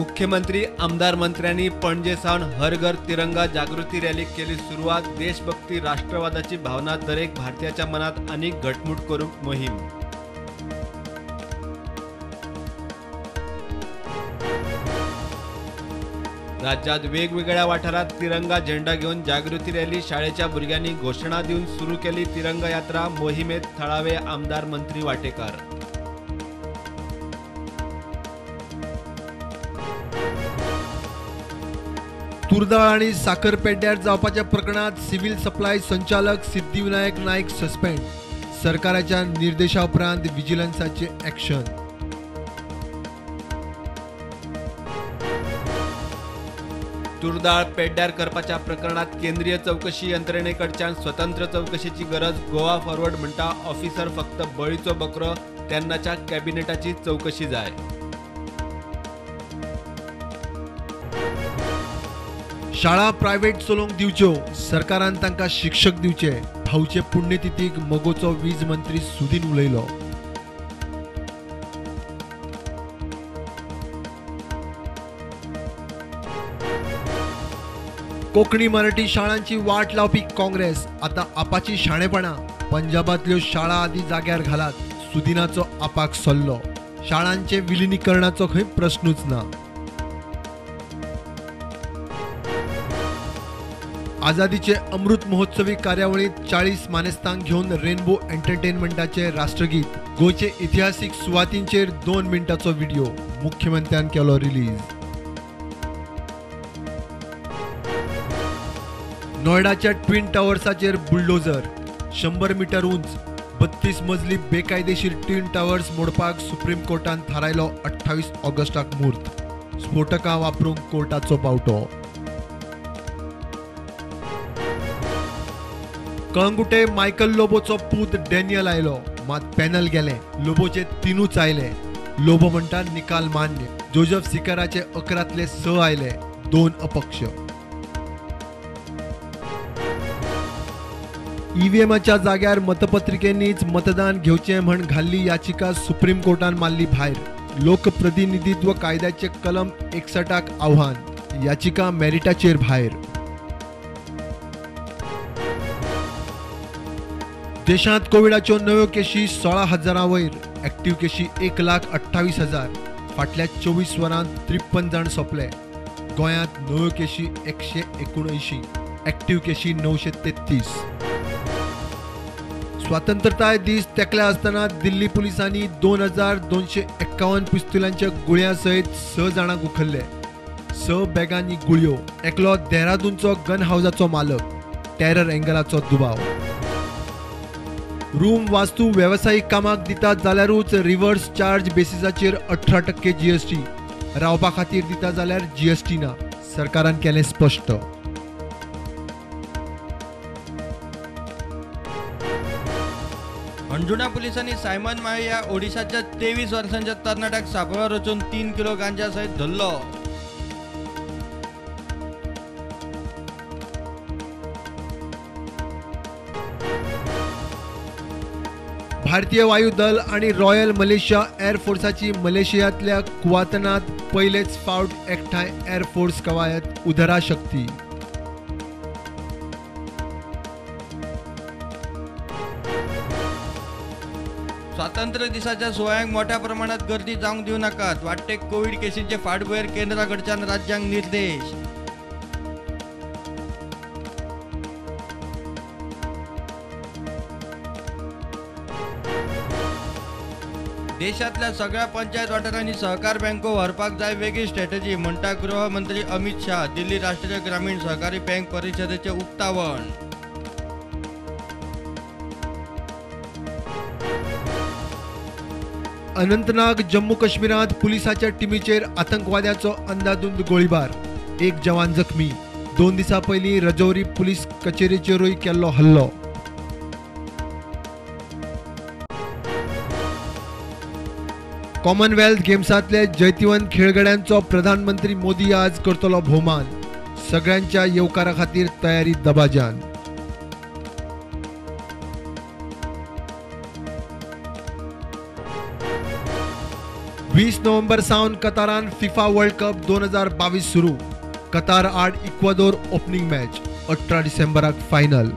मुख्यमंत्री आमदार मंत्र्यांनी पणजेसावन हर घर तिरंगा जागृती रॅली केली सुरुवात। देशभक्ती राष्ट्रवादाची भावना दरेक भारतीयाच्या मनात अनेक घटमुट करूंक मोहीम। राज्यात वेगवेगळ्या वाठारात तिरंगा झेंडा घेऊन जागृती रॅली। शाळेच्या भुरग्यांनी घोषणा देऊन सुरू केली तिरंगा यात्रा। मोहिमेत थळावे आमदार मंत्री वाटेकार। तुरदाळ आणि साखर पेड्ड्यार जावपाच्या प्रकरणात सिव्हिल सप्लाय संचालक सिद्धिविनायक नाईक सस्पेंड। सरकाराच्या निर्देशा उपरांत विजिलन्साचे ॲक्शन। तुरदाळ पेड्ड्यार करपाच्या प्रकरणात केंद्रीय चौकशी यंत्रणेकडच्यान स्वतंत्र चौकशीची गरज। गोवा फॉरवर्ड म्हणटा ऑफिसर फक्त बळीचो बकरो, तेन्नाच्या कॅबिनेटाची चौकशी जाय। शाळा प्रायव्हेट चलोवंक दिवच्यो, सरकारान तांकां शिक्षक दिवचे। भाऊचे पुण्यतिथीक मोगोचो वीज मंत्री सुदीन उलयलो। कोंकणी मराठी शाळांची वाट लावपी काँग्रेस आता आपाची शाणेपणां। पंजाबातल्यो शाळा आदी जाग्यार घालात, सुदिनाचो आपाक सल्लो। शाळांचे विलिनीकरणाचो खंय प्रश्नूच ना। आझादीचे अमृत महोत्सवी कार्यावळीत 40 मानेस्तांक घेऊन रेनबो एंटरटेनमेंटाचे राष्ट्रगीत। गोंयचे इतिहासीक सुवातींचेर 2 मिनटांचो व्हिडिओ मुख्यमंत्र्यान केलो रिलीज। नोएडाच्या ट्विन टावर्साचेर बुलडोजर। 100 मीटर उंच 32 मजली बेकायदेशीर ट्विन टावर्स मोडपाक सुप्रीम कोर्टान थारायलो 28 ऑगस्टाक मुहूर्त। स्फोटकां वापरूंक कोर्टाचो पावटो। कळंगुटे मायकल लोबोचो पूत डॅनियल आयलो, मात पॅनल गेले। लोबोचे 3 आयले। लोबो म्हणटा निकाल मान्य। जोजफ सिकाराचे 11तले 6 आयले, 2 अपक्ष। ईव्हीएमाच्या जाग्यार मतपत्रिकेंनीच मतदान घेवचें म्हण घाल्ली याचिका सुप्रीम कोर्टान मारली भायर। लोकप्रतिनिधित्व कायद्याचे कलम 61 आव्हान। याचिका मेरिटाचेर भायर। देशांत कोविडाच्यो नव्यो केशी 16,000 वयर। ॲक्टिव्ह केशी 1,28,000। फाटल्या 24 वरांत 53 जाण सोंपले। गोंयांत नव्यो केशी 179, ॲक्टिव्ह केशी 933। स्वातंत्र्यताय दीस तेंकल्या आसतना दिल्ली पुलिसांनी 2251 पिस्तुलांच्या गुळयां सयत 6 जाणांक उखल्ले। 6 बॅगांनी गुळयो। एकलो देहरादूनचो गन हाऊसाचो मालक। टेरर एंगलाचो दुबाव। रूम वास्तू वेवसायीक कामाक दितात जाल्यारूच रिव्हर्स चार्ज बेसिसाचेर 18% जीएसटी। रावपा खातीर दिता जाल्यार जीएसटी ना, सरकारान केलें स्पश्ट। अंजुना पोलिसांनी सायमन माळी या ओडिशाच्या 23 वर्षांच्या तरणाट्याक सापळो रचून 3 किलो गांजा सहित धरलो। भारतीय वायुदल आणि रॉयल मलेशिया एअरफोर्साची मलेशियातल्या कुवातनात पहिलेच फावट एकठांय एअरफोर्स कवायत उधरा शक्ती। स्वातंत्र्य दिसाच्या सुवाळ्यांक मोठ्या प्रमाणात गर्दी जावंक दिवं नाकात। वाडटे कोविड केसींचे फाटभुंयेर केंद्राकडच्यान राज्यांक निर्देश। देशातल्या सगळ्या पंचायत वाठारांनी सहकार बँको व्हरपाक जाय वेगळी स्ट्रॅटेजी म्हणटा गृहमंत्री अमित शाह। दिल्ली राष्ट्रीय ग्रामीण सहकारी बँक परिषदेचे उक्तावण। अनंतनाग जम्मू काश्मीरात पुलिसाच्या टीमीचेर आतंकवाद्याचो अंदाधुंद गोळीबार। 1 जवान जखमी। 2 दिसां पयलीं रजौरी पुलीस कचेरीचेरूय केल्लो हल्लो। कॉमनवेल्थ गेम्सांतले जैतिवंत खेळगड्यांचो प्रधानमंत्री मोदी आज करतलो भोवमान। सगळ्यांच्या येवकारा खातीर तयारी दबाज्यान। 20 नोव्हेंबर सावन कतारान फिफा वर्ल्ड कप 2022 सुरू. कतार आड इक्वादोर ओपनिंग मॅच. 18 डिसेंबराक फायनल.